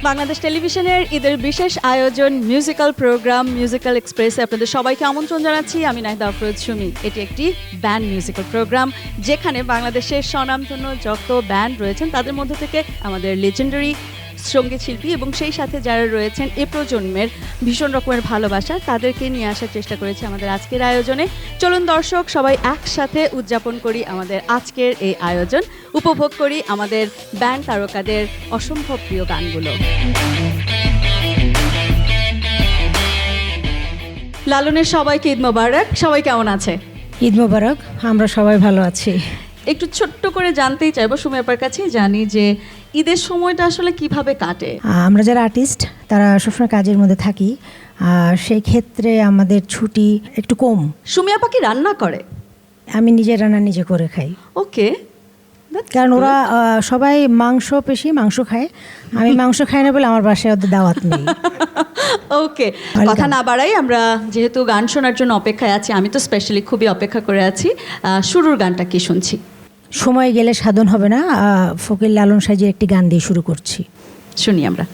বাংলাদেশ টেলিভিশনের ঈদের বিশেষ আয়োজন মিউজিক্যাল প্রোগ্রাম মিউজিক্যাল এক্সপ্রেসে আপনাদের সবাইকে আমন্ত্রণ জানাচ্ছি। আমি নাহিদা আফরোজ সুমি। এটি একটি ব্যান্ড মিউজিক্যাল প্রোগ্রাম যেখানে বাংলাদেশের স্বনামধন্য যত ব্যান্ড রয়েছেন তাদের মধ্যে থেকে আমাদের লেজেন্ডারি সঙ্গীত শিল্পী এবং সেই সাথে যারা রয়েছেন এ প্রজন্মের ভীষণ রকমের ভালোবাসা তাদেরকে নিয়ে আসার চেষ্টা করেছে আমাদের আজকের আয়োজনে। চলুন দর্শক সবাই একসাথে উদযাপন করি আমাদের আজকের এই আয়োজন, উপভোগ করি আমাদের ব্যান্ড তারকাদের অসম্ভব প্রিয় গানগুলো। লালনের সবাইকে ঈদ মোবারক। সবাই কেমন আছে? ঈদ মোবারক। আমরা সবাই ভালো আছি। একটু ছোট্ট করে জানতেই চাইবো সুমি আপার কাছেই জানি যে ঈদের সময়টা আসলে কিভাবে কাটে। আমরা যারা আর্টিস্ট তারা সবসময় কাজের মধ্যে থাকি, সেই ক্ষেত্রে আমাদের ছুটি একটু কম। সুমি আপা কি রান্না করে? আমি নিজে রান্না নিজে করে খাই। ওকে, কারণ ওরা সবাই মাংস খায়, আমি মাংস খাই না বলে আমার বাসায় ওদের দাওয়াত নেই। ওকে, কথা না বাড়াই, আমরা যেহেতু গান শোনার জন্য অপেক্ষায় আছি, আমি তো স্পেশালি খুবই অপেক্ষা করে আছি। শুরুর গানটা কি শুনছি? সময় গেলে সাধন হবে না, ফকির লালন সাইজের একটি গান দিয়ে শুরু করছি, শুনি আমরা।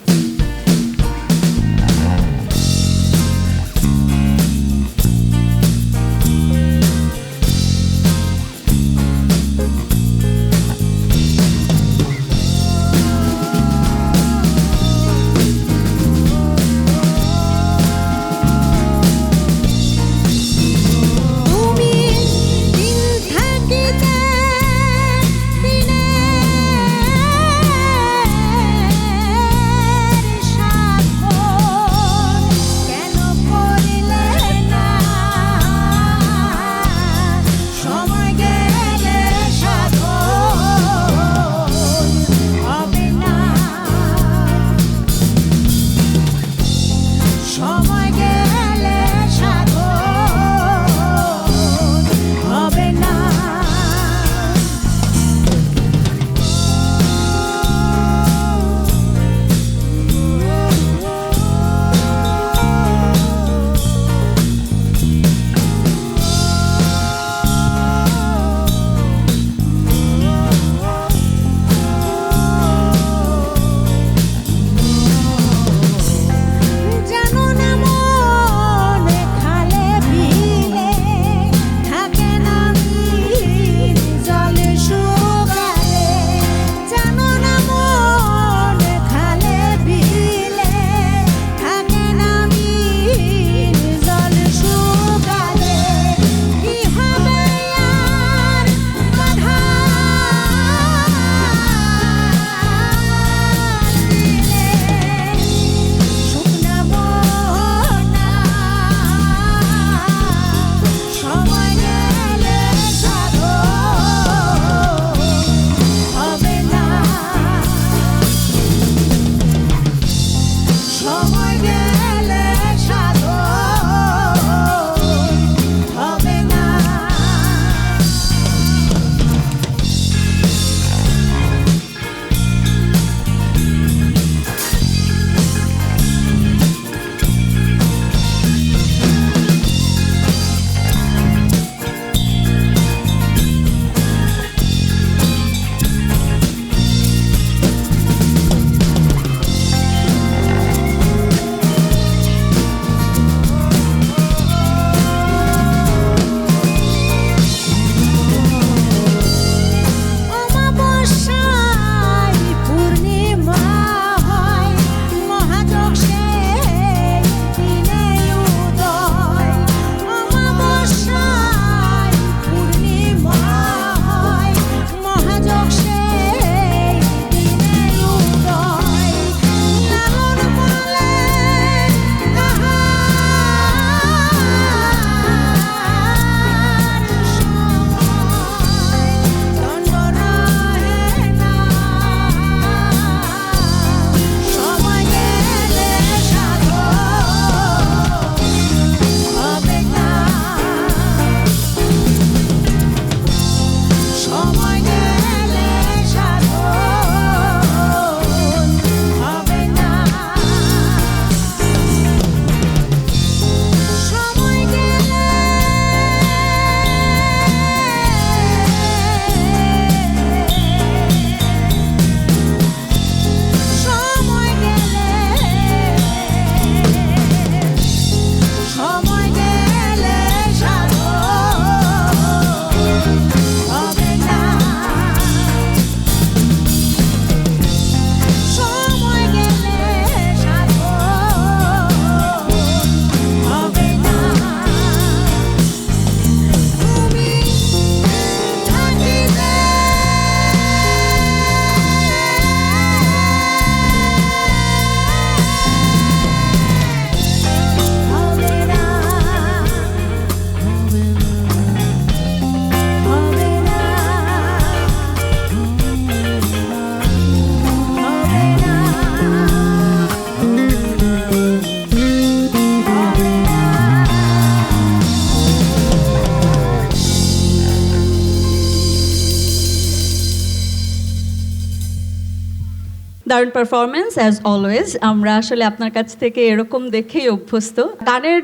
দারুণ পারফরমেন্স অ্যাজ অলওয়েজ। আমরা আসলে আপনার কাছ থেকে এরকম দেখেই অভ্যস্ত। গানের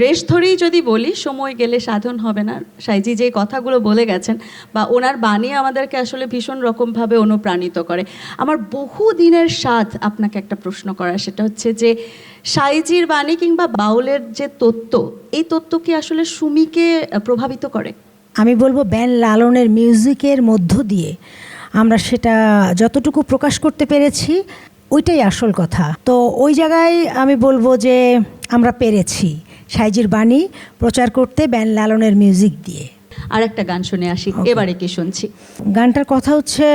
রেশ ধরেই যদি বলি, সময় গেলে সাধন হবে না, সাইজি যে কথাগুলো বলে গেছেন বা ওনার বাণী আমাদেরকে আসলে ভীষণ রকমভাবে অনুপ্রাণিত করে। আমার বহু দিনের স্বাদ আপনাকে একটা প্রশ্ন করার, সেটা হচ্ছে যে সাইজির বাণী কিংবা বাউলের যে তত্ত্ব, এই তত্ত্ব কি আসলে সুমিকে প্রভাবিত করে? আমি বলবো ব্যান লালনের মিউজিকের মধ্য দিয়ে আমরা সেটা যতটুকু প্রকাশ করতে পেরেছি ওইটাই আসল কথা। তো ওই জায়গায় আমি বলবো যে আমরা পেরেছি সাইজির বাণী প্রচার করতে ব্যান লালনের মিউজিক দিয়ে। আর একটা গান শুনে আসি, এবারে কি শুনছি? গানটার কথা হচ্ছে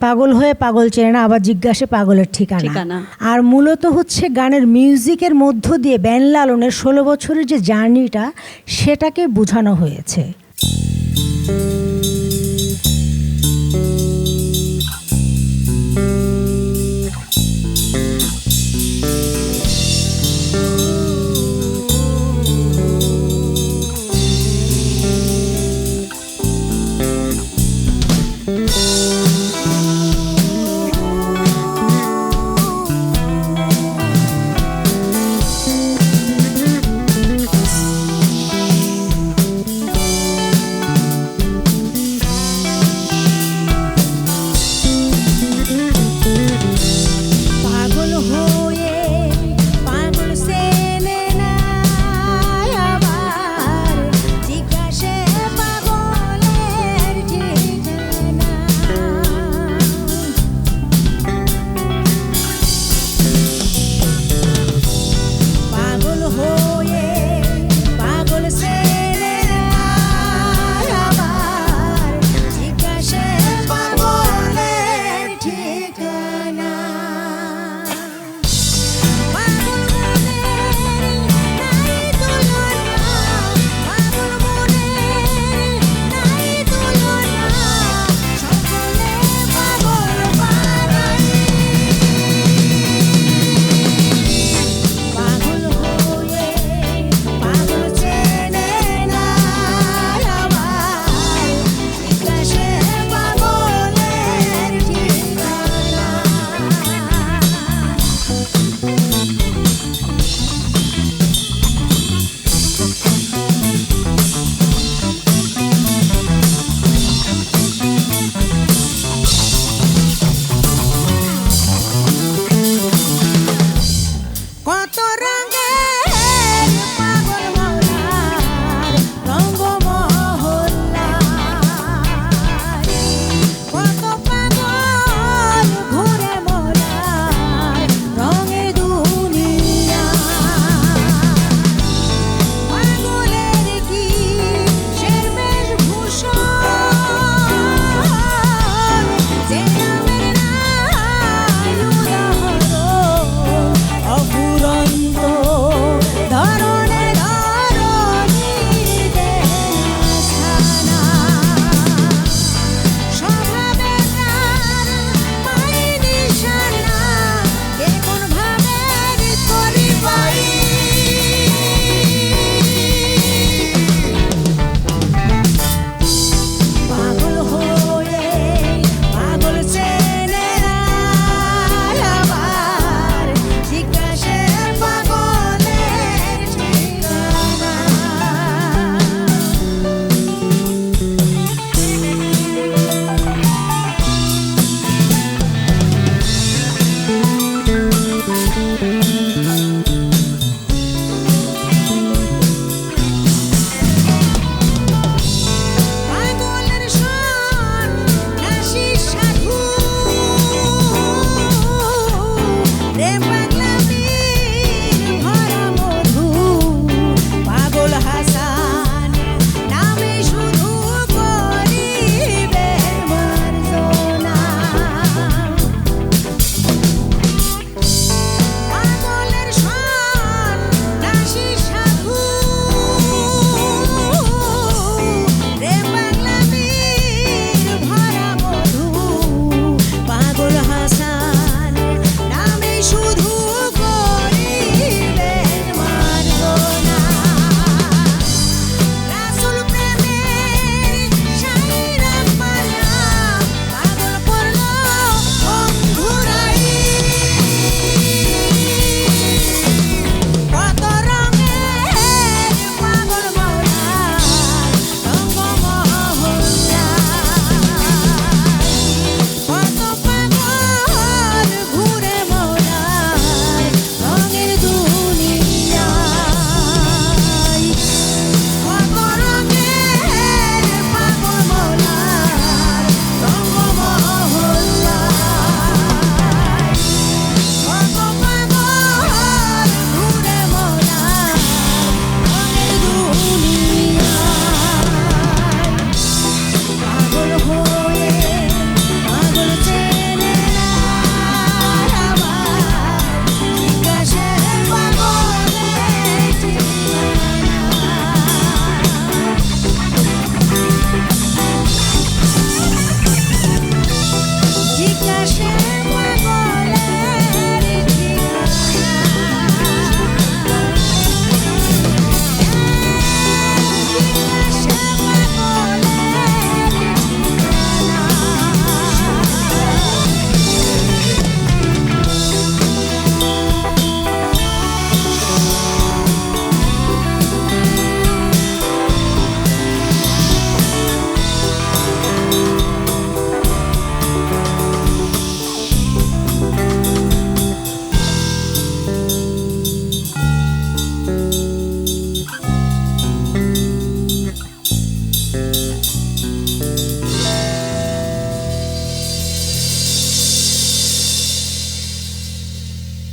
পাগল হয়ে পাগল চেনে না, আবার জিজ্ঞাসে পাগলের ঠিকানা। আর মূলত হচ্ছে গানের মিউজিকের মধ্য দিয়ে ব্যান লালনের 16 বছরের যে জার্নিটা সেটাকে বোঝানো হয়েছে।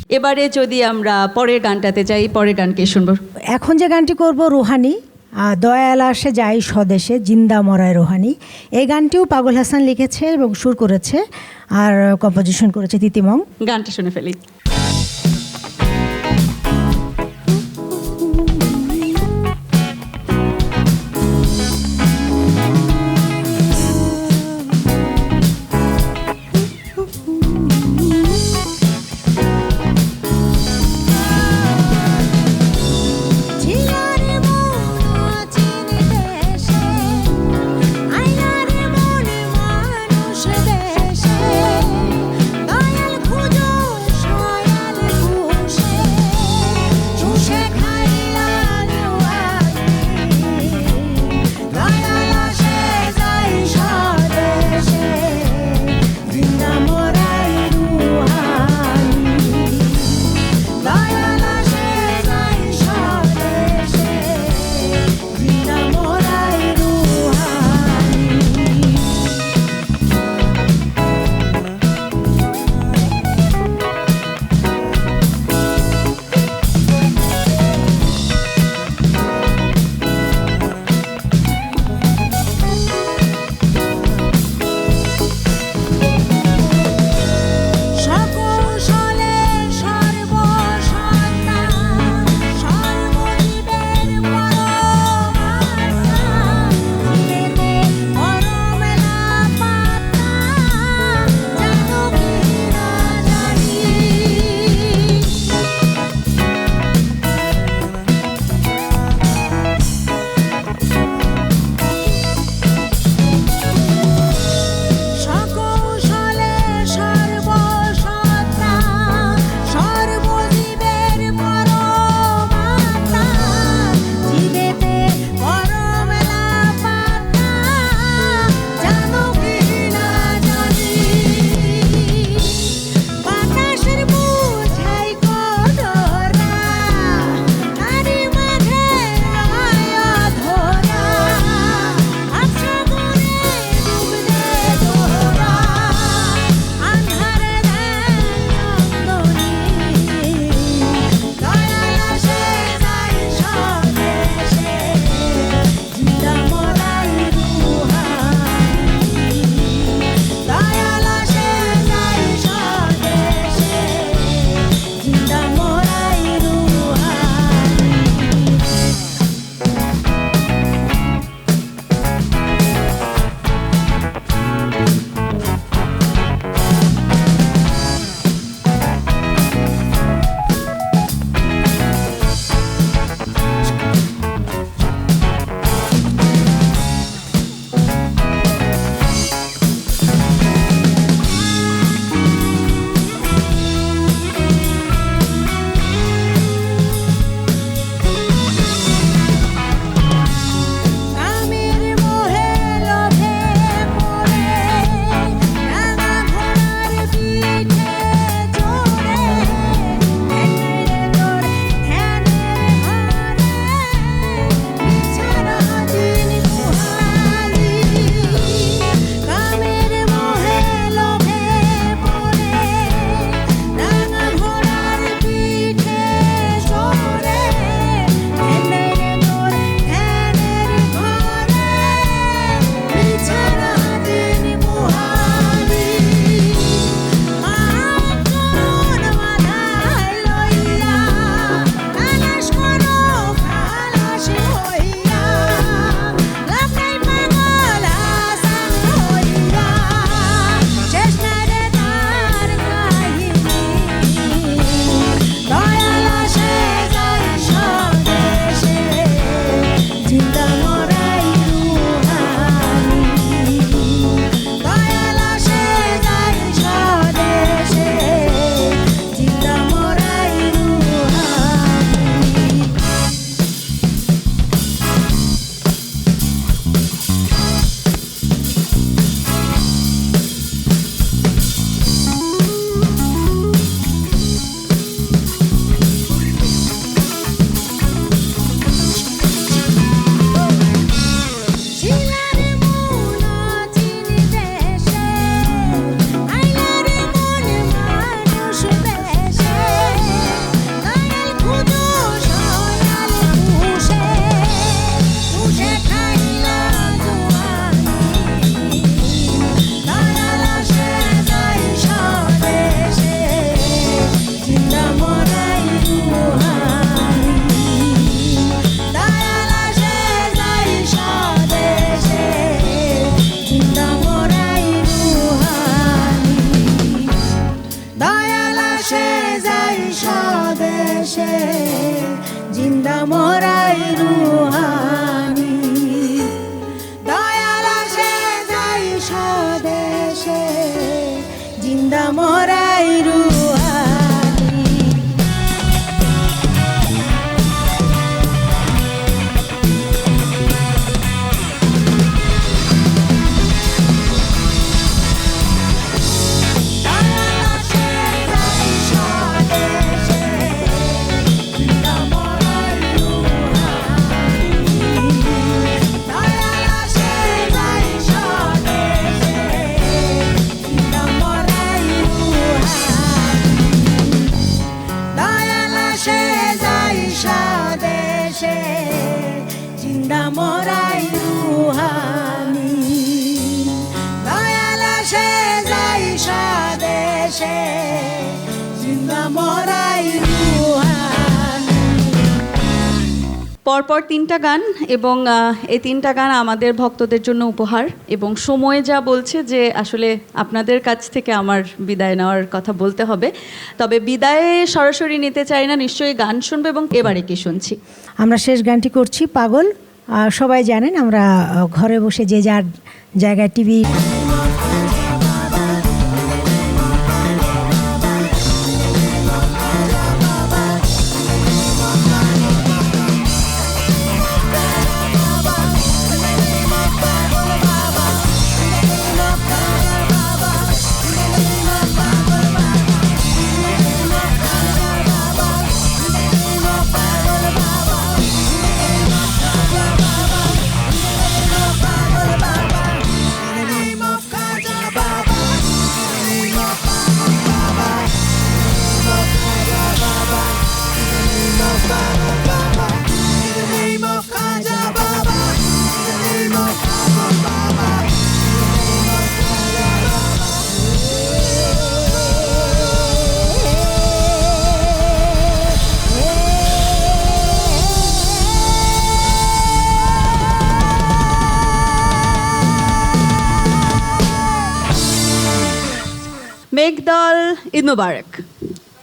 এবারে যদি আমরা পরের গানটাতে যাই, পরের গানকে শুনবো। এখন যে গানটি করব রুহানি, দয়াল আসে যাই স্বদেশে জিন্দা মরায় রুহানি। এই গানটিও পাগল হাসান লিখেছে এবং সুর করেছে, আর কম্পোজিশন করেছে তিতিমং। গানটা শুনে ফেলি। দয়াল খুঁজো স্বদেশে জিন্দা মোরাই রুহানি দয়াল আসে যাই স্বদেশে জিন্দা মোরাই রুহানি জিন্দা মোরাই রুহানি দয়াল আসে যাই স্বদেশে জিন্দা মোরাই রুহানি। পরপর তিনটা গান এবং এই তিনটা গান আমাদের ভক্তদের জন্য উপহার এবং সময় যা বলছে যে আসলে আপনাদের কাছ থেকে আমার বিদায় নেওয়ার কথা বলতে হবে, তবে বিদায়ে সরাসরি নিতে চাই না, নিশ্চয়ই গান শুনবো এবং এবারে কি শুনছি? আমরা শেষ গানটি করছি পাগল। সবাই জানেন আমরা ঘরে বসে যে যার জায়গায় টিভি মেঘদল, ঈদ মুবারক।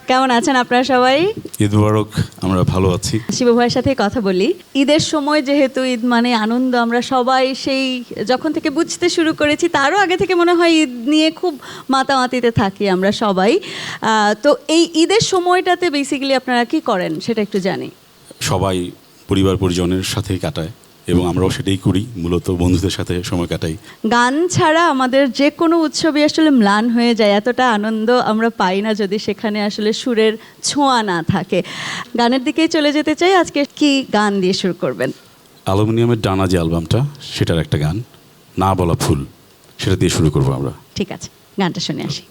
কেমন আছেন আপনারা সবাই? ঈদ মুবারক, আমরা ভালো আছি। শিবু ভাইয়ের সাথে কথা বলি। ঈদের সময় যেহেতু ঈদ মানে আনন্দ, আমরা সবাই সেই যখন থেকে বুঝতে শুরু করেছি তারও আগে থেকে মনে হয় ঈদ নিয়ে খুব মাতামাতিতে থাকি আমরা সবাই। তো এই ঈদের সময়টাতে বেসিক্যালি আপনারা কি করেন সেটা একটু জানি। সবাই পরিবার পরিজনের সাথে কাটায় এবং আমরাও সেটাই করি, মূলত বন্ধুদের সাথে সময় কাটাই। গান ছাড়া আমাদের যে কোনো উৎসবে আসলে ম্লান হয়ে যায়, এতটা আনন্দ আমরা পাই না যদি সেখানে আসলে সুরের ছোঁয়া না থাকে। গানের দিকেই চলে যেতে চাই। আজকে কি গান দিয়ে শুরু করবেন? অ্যালুমিনিয়ামের ডানা যে অ্যালবামটা, সেটার একটা গান না বলা ফুল, সেটা দিয়ে শুরু করবো আমরা। ঠিক আছে, গানটা শুনে আসি।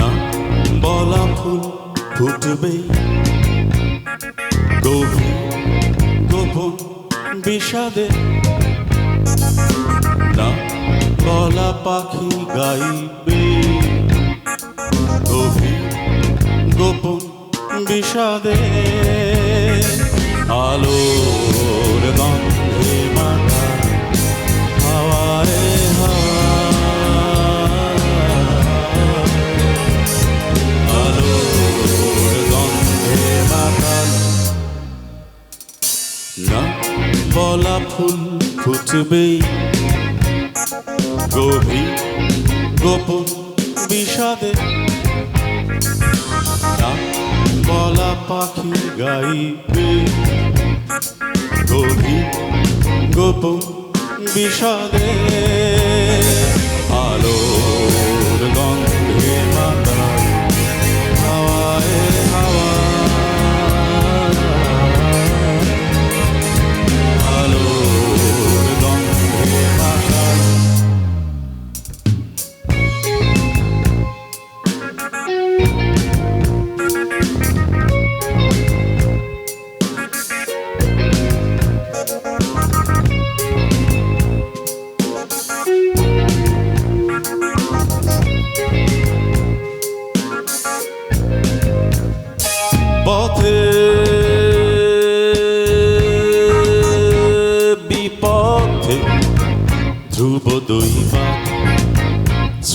না বলা ফুল ফুটবে গভীর গোপন বিষাদে, না বলা পাখি গাইবে গভীর গোপন বিষাদে, আলোর গন্ধে মাথা হাওয়ায় না বলা ফুল ফুটবে গভীর গোপন বিষাদে, না বলা পাখি গাইবে গভীর গোপন বিষাদে, আলোর গন্ধে মাতা হাওয়ায় হাওয়া, আলোর গন্ধে মাতা।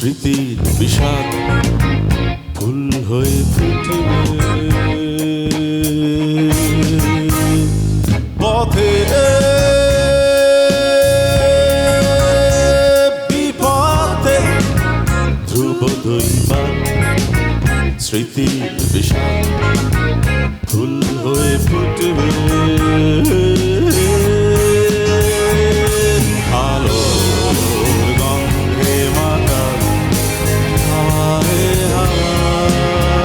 স্মৃতির বিষাদ ফুল হয়ে ফুটবে পথে বিপথে ধ্রুব দৈবাত স্মৃতির বিষাদ ফুল হয়ে ফুটবে আলোর গন্ধে মাতাল হাওয়ায় হাওয়ায়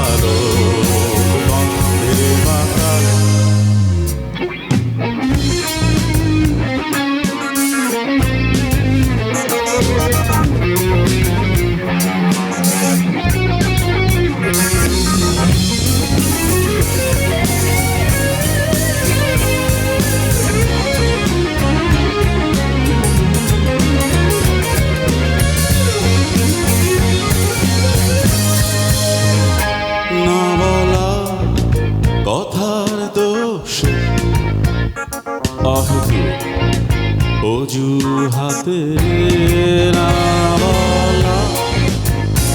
আলোর গন্ধে মাতাল না বলা কথার দোষ অহেতু অজুহাতে না বলা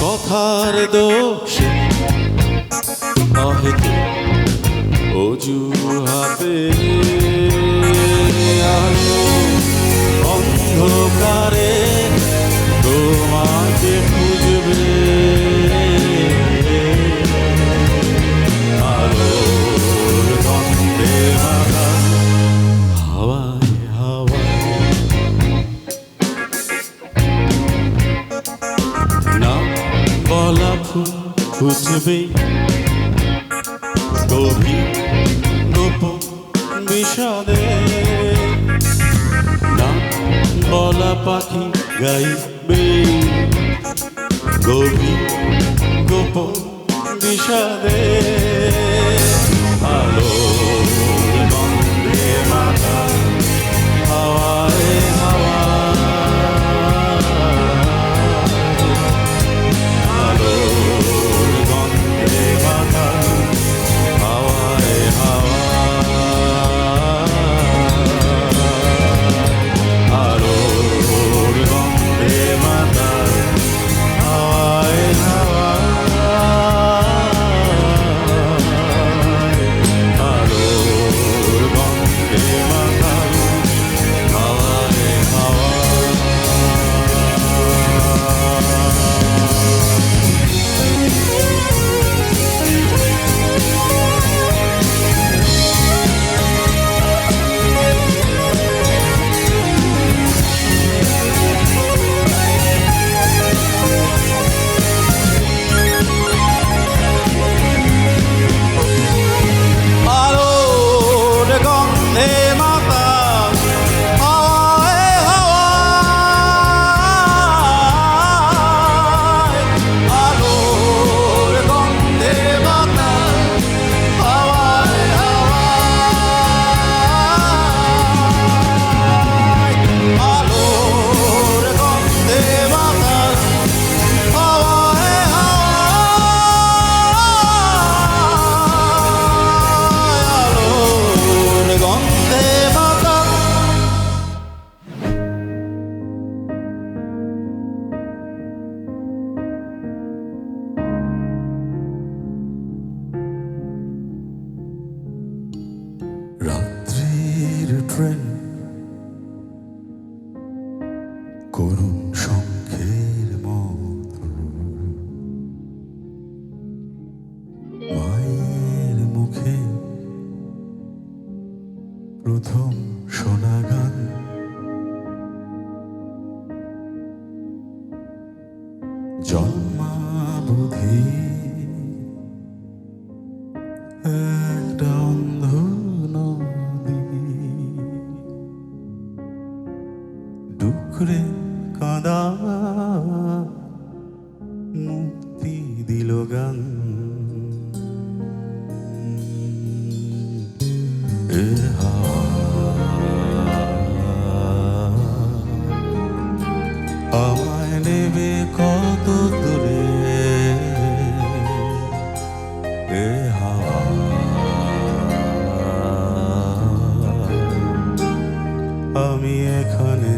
কথার দোষ অহেতু অজুহাতে আলো অন্ধকারে তোমাকে খুঁজবে আলোর গন্ধে মাখা হাওয়ায় হাওয়ায় না বলা ফুল ফুটবে গভীর গোপন বিষাদে না বলা পাখি গাইবে গভীর গোপন বিষাদে আলোর গন্ধে মাথা হাওয়ায় হাওয়ায় আলোর গন্ধে মাথা হাওয়ায় হাওয়ায় আলোর গন্ধে মাথা হাওয়ায় হাওয়ায় আলোর গন্ধে মাথা হাওয়ায় হাওয়ায় আলোর গন্ধে মাতাল হাওয়ায় হাওয়ায় আলোর গন্ধে মাতাল হাওয়ায় হাওয়ায় আলোর গন্ধে মাতাল হাওয়ায় আলোর গন্ধে মাতাল রাত্রির ট্রেন করুণ শঙ্খের মতো মায়ের মুখে প্রথম শোনা গান জন্মাবধি একটা অন্ধ নদী ডুকরে কাঁদা মুক্তি দিল গান এর আমায় নেবে কত দূরে এ হাওয়া আমি এখানে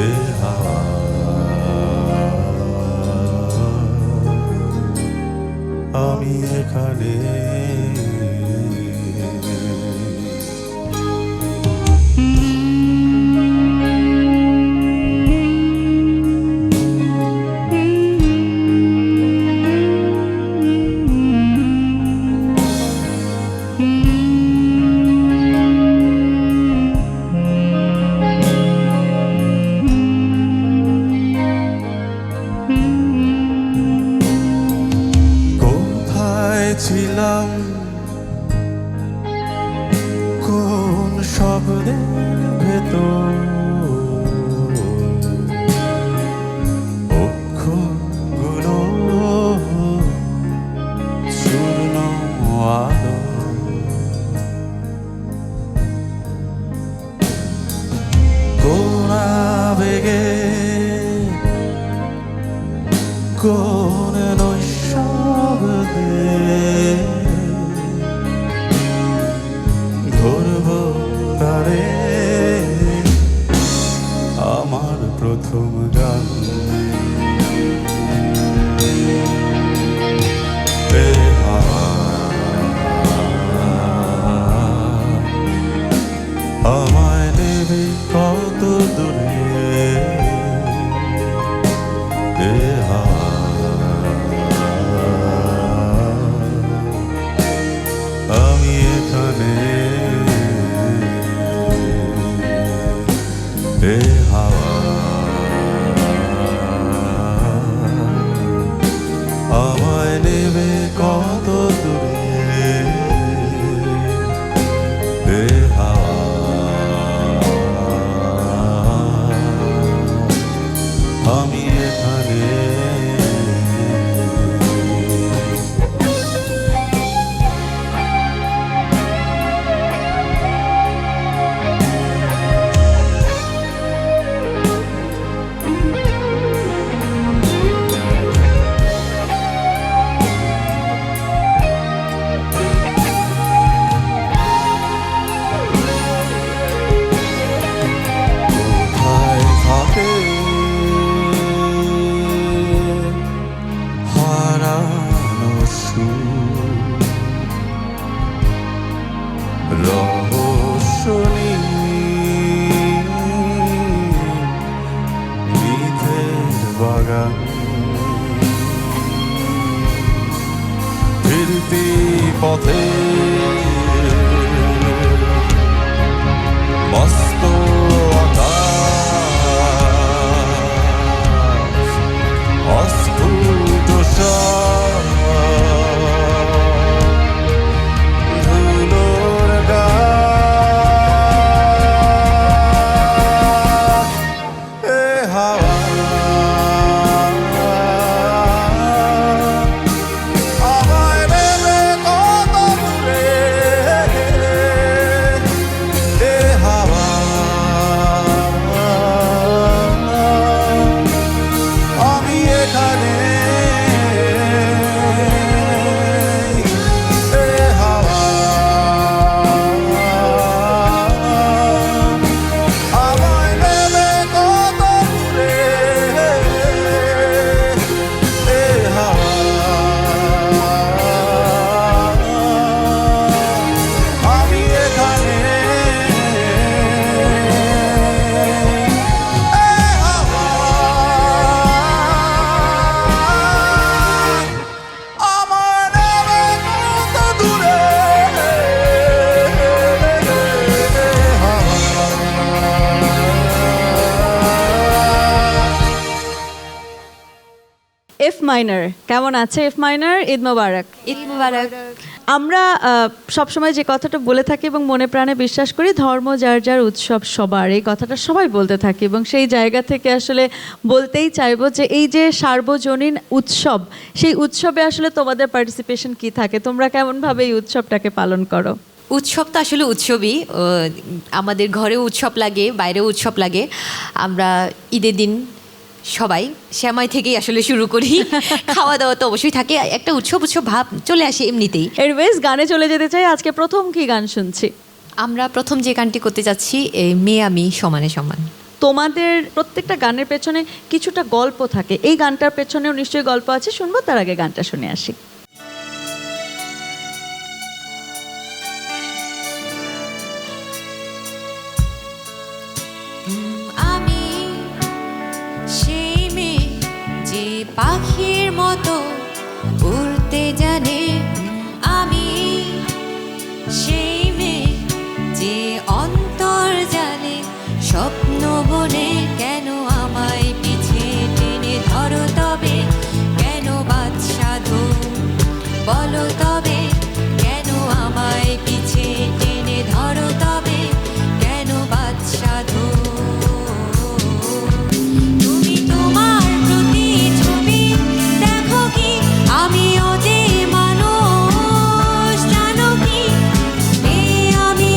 এ হাওয়া আমি এখানে ছিলাম কোন শব্দের ভেতর অক্ষরগুলো চূর্ণ আলো কোন আবেগে কোন নৈশব্দে ধরব তারে আমার প্রথম গান এ হাওয়া আমায় নেবে কত দূরে এ হাওয়া আমি এখানে এ হাওয়া আমায় নেবে কত দূরে এ হাওয়া আমি এখানে কোথায় থাকে হারানো সুর রহস্য নিধের বাগান ফিরতি পথে মস্ত আকাশ অস্ফুট ধুলোর গান এ হাওয়া আমায় নেবে কত দূরে এ হাওয়া আমি এখানে এ হাওয়া আমায় নেবে কত দূরে এ হাওয়া আমি এখানে আমার নেবে কত দূরে এফ মাইনার কেমন আছে? এফ মাইনার, ঈদ মোবারক। ঈদ মুবারক। আমরা সবসময় যে কথাটা বলে থাকি এবং মনে প্রাণে বিশ্বাস করি, ধর্ম যার যার উৎসব সবার, এই কথাটা সবাই বলতে থাকি এবং সেই জায়গা থেকে আসলে বলতেই চাইবো যে এই যে সার্বজনীন উৎসব, সেই উৎসবে আসলে তোমাদের পার্টিসিপেশন কি থাকে? তোমরা কেমনভাবে এই উৎসবটাকে পালন করো? উৎসব তো আসলে উৎসবই, আমাদের ঘরেও উৎসব লাগে, বাইরেও উৎসব লাগে। আমরা ঈদের দিন সবাই শ্যামাই থেকেই আসলে শুরু করি, খাওয়া দাওয়া তো অবশ্যই থাকে, একটা উৎসব উৎসব ভাব চলে আসে এমনিতেই। এরওয়েজ গানে চলে যেতে চাই। আজকে প্রথম কি গান শুনছি? আমরা প্রথম যে গানটি করতে যাচ্ছি, মেয়ে আমি সমানে সমান। তোমাদের প্রত্যেকটা গানের পেছনে কিছুটা গল্প থাকে, এই গানটার পেছনেও নিশ্চয়ই গল্প আছে, শুনবো তার আগে গানটা শুনে আসি। আমি সেই মেয়ে যে পাখির মতো উড়তে জানে, আমি সেই মেয়ে যে অন্তর জানে, স্বপ্ন বনে কেন আমায় পিছে টেনে ধরো তবে, কেন বাদশাধু বলো তবে, কেন আমায় পিছে টেনে ধরো তবে, কেন বাদশাধু। তুমি তোমার প্রতিচ্ছবি দেখো কি, আমিও যে মানুষ জানো কি, এ আমি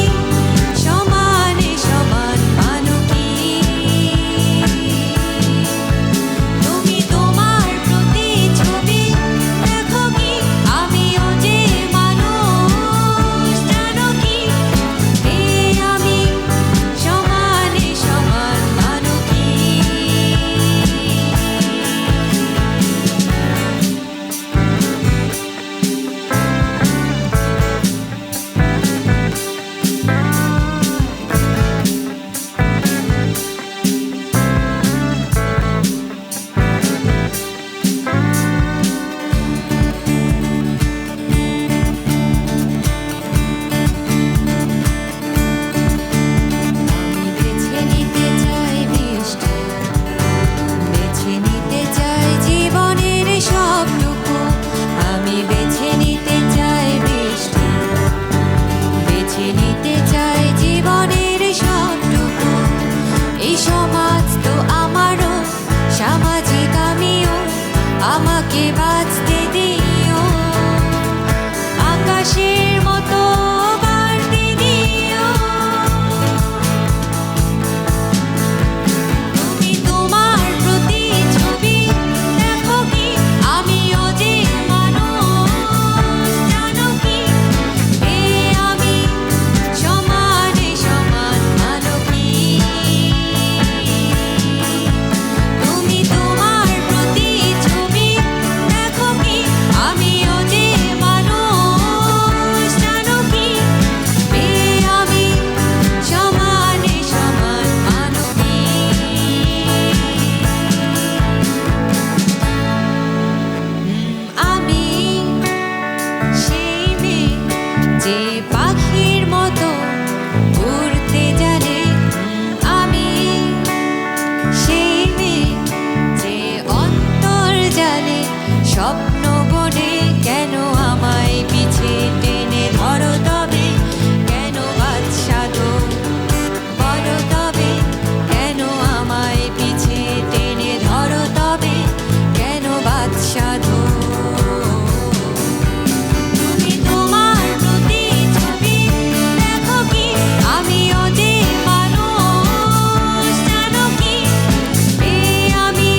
সমানে সমান মানো কি। তুমি তোমার প্রতিচ্ছবি দেখো কি, আমিও যে মানুষ জানো কি, এ আমি সমানে সমান মানো কি। আমি বেছে নিতে চাই বৃষ্টি, বেছে নিতে চাই জীবনের সবটুকু, আমি বেছে নিতে চাই বৃষ্টি, বেছে নিতে চাই জীবনের সবটুকু। এই সমাজ তো আমারও, সামাজিক আমিও, আমাকে বাঁচতে দিও, আকাশের মতো বাড়তে দিও। তুমি তোমার প্রতিচ্ছবি দেখো কি, আমিও যে মানুষ জানো কি, এ আমি সমানে সমান মানো কি। তুমি তোমার প্রতিচ্ছবি দেখো কি, আমিও যে মানুষ জানো কি, এ আমি সমানে সমান মানো কি। আমি সেই মেয়ে যে পাখির মতো উড়তে জানে, আমি সেই মেয়ে যে অন্তর জানে, স্বপ্ন বনে কেন আমায় পিছে টেনে ধরো তবে, কেন বাদশাধু বলো তবে, কেন আমায় পিছে টেনে ধরো তবে, কেন বাদশাধু। তুমি তোমার প্রতিচ্ছবি দেখো কি, আমিও যে মানুষ জানো কি, এ আমি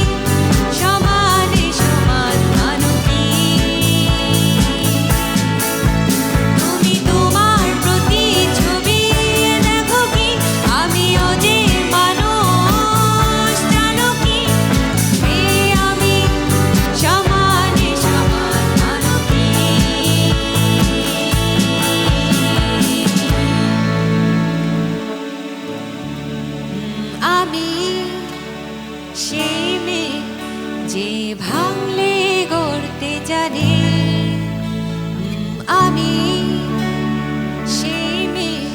সমানে সমান মানো কি। তুমি তোমার প্রতিচ্ছবি দেখো কি, আমিও যে মানুষ জানো কি, এ আমি সমানে সমান মানো কি। আমি সেই মেয়ে যে ভাঙলে গড়তে জানে, আমি সেই মেয়ে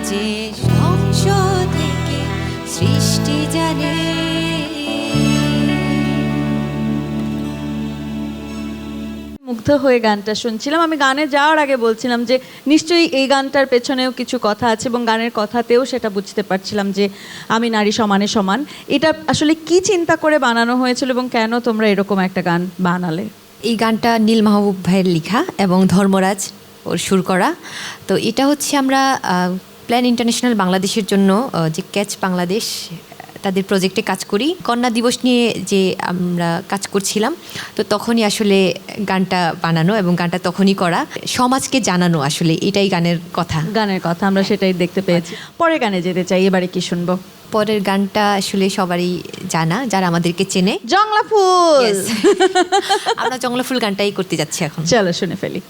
যে ধ্বংস থেকে সৃষ্টি জানে। মুগ্ধ হয়ে গানটা শুনছিলাম। আমি গানে যাওয়ার আগে বলছিলাম যে নিশ্চয়ই এই গানটার পেছনেও কিছু কথা আছে এবং গানের কথাতেও সেটা বুঝতে পারছিলাম যে আমি নারী সমানে সমান। এটা আসলে কি চিন্তা করে বানানো হয়েছিল এবং কেন তোমরা এরকম একটা গান বানালে? এই গানটা নীল মাহবুব ভাইয়ের লেখা এবং ধর্মরাজ ওর সুর করা। তো এটা হচ্ছে আমরা প্ল্যান ইন্টারন্যাশনাল বাংলাদেশের জন্য যে ক্যাচ বাংলাদেশ তাদের প্রজেক্টে কাজ করি। কন্যা দিবস নিয়ে যে আমরা কাজ করছিলাম, তো তখনই আসলে গানটা বানানো এবং গানটা তখনই করা, সমাজকে জানানো, আসলে এটাই গানের কথা। গানের কথা আমরা সেটাই দেখতে পেয়েছি। পরে গানে যেতে চাই, এবারে কি শুনবো? পরের গানটা আসলে সবারই জানা, যারা আমাদেরকে চেনে। জংলা ফুল। Yes. আমরা জংলা ফুল গানটাই করতে যাচ্ছি এখন। চলো শুনে ফেলি।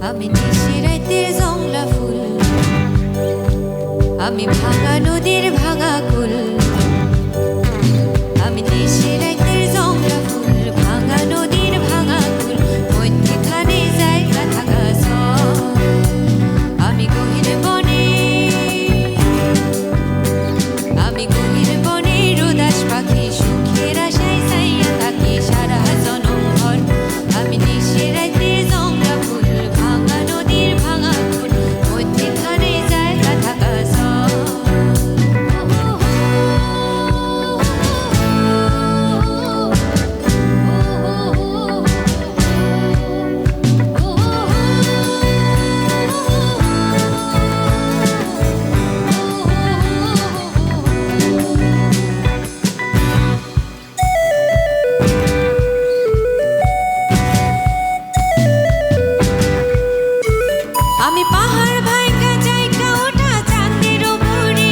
আমি নিশিরাতের জংলা ফুল, আমি ভাঙা নদীর ভাঙা কুল। আমি নিশিরাতের জংলা ফুল, ভাঙা নদীর ভাঙা কুল, মধ্যখানে জায়গা থাকা সব। আমি গহীর বনে, আমি গহীর বনের উদাস পাখি, সুখের আশায় চাইয়া থাকি সারা জনম ভর। আমি নিশিরাতের জংলা ফুল, ভাঙা নদীর ভাঙা কুল, মধ্যখানে জায়গা থাকা সব। আমি পাহাড় ভাইকা জায়গা ওঠা চাঁদের উপরে,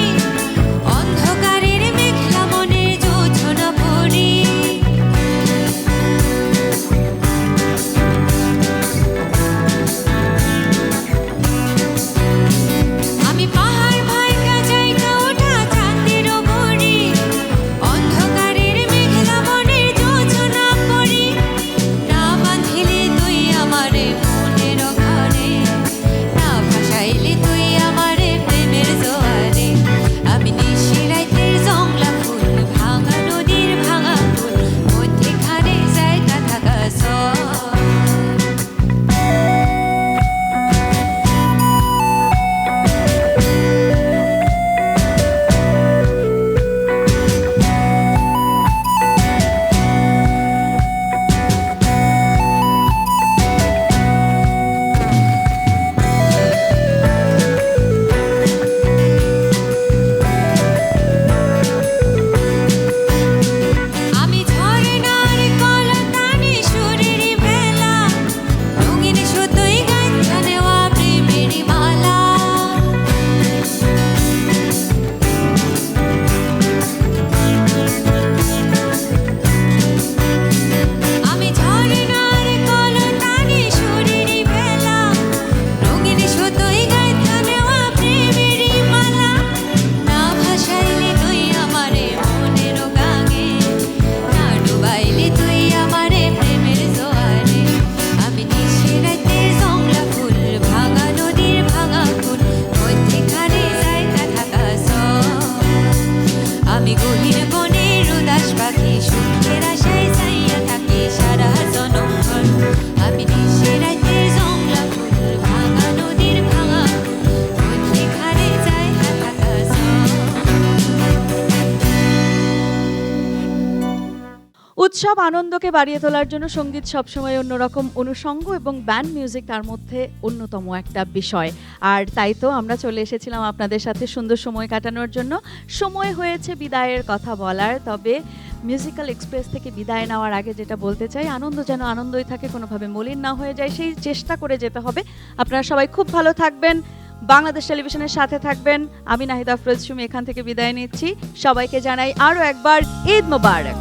অন্ধকারের মেঘলা মনের জোছনা পড়ি। আমি পাহাড় ভাইকা জায়গা ওঠা চাঁদের উপরে, অন্ধকারের মেঘলা মনের জোছনা পড়ি। না বাঁধিলে তুই আমারে মনের ঘরে, না ভাসাইলে তুই আমারে প্রেমের জোয়ারে। আমি নিশিরাতের জংলা ফুল, ভাঙা নদীর ভাঙা কুল, মধ্যখানে জায়গা থাকা সব। আমি ঝরনার কলতানে সুরের ভেলা, রঙিন সুতোয় গাঁথা নেওয়া প্রেমের মালা। আমি ঝরনার কলতানে সুরের ভেলা, রঙিন সুতোয় গাঁথা নেওয়া প্রেমের মালা। না ভাসাইলে তুই আমারে মনের গাঙে, না ডুবাইলে তুই আমারে প্রেমের জোয়ারে। আমি নিশিরাতের জংলা ফুল, ভাঙা নদীর ভাঙা কুল, মধ্যখানে জায়গা থাকা সব। আমি গহীর বনের উদাস পাখি, সুখের আশায় চাইয়া থাকি সারা জনম ভর। আমি নিশিরাতের জংলা ফুল, ভাঙা নদীর ভাঙা কুল, মধ্যখানে জায়গা থাকা সব। উৎসব আনন্দকে বাড়িয়ে তোলার জন্য সঙ্গীত সবসময় অন্যরকম অনুষঙ্গ এবং ব্যান্ড মিউজিক তার মধ্যে অন্যতম একটা বিষয়। আর তাই তো আমরা চলে এসেছিলাম আপনাদের সাথে সুন্দর সময় কাটানোর জন্য। সময় হয়েছে বিদায়ের কথা বলার, তবে মিউজিক্যাল এক্সপ্রেস থেকে বিদায় নেওয়ার আগে যেটা বলতে চাই, আনন্দ যেন আনন্দই থাকে, কোনোভাবে মলিন না হয়ে যায়, সেই চেষ্টা করে যেতে হবে। আপনারা সবাই খুব ভালো থাকবেন, বাংলাদেশ টেলিভিশনের সাথে থাকবেন। আমি নাহিদ আফরোজ সুমি এখান থেকে বিদায় নিচ্ছি। সবাইকে জানাই আরও একবার ঈদ মোবারক।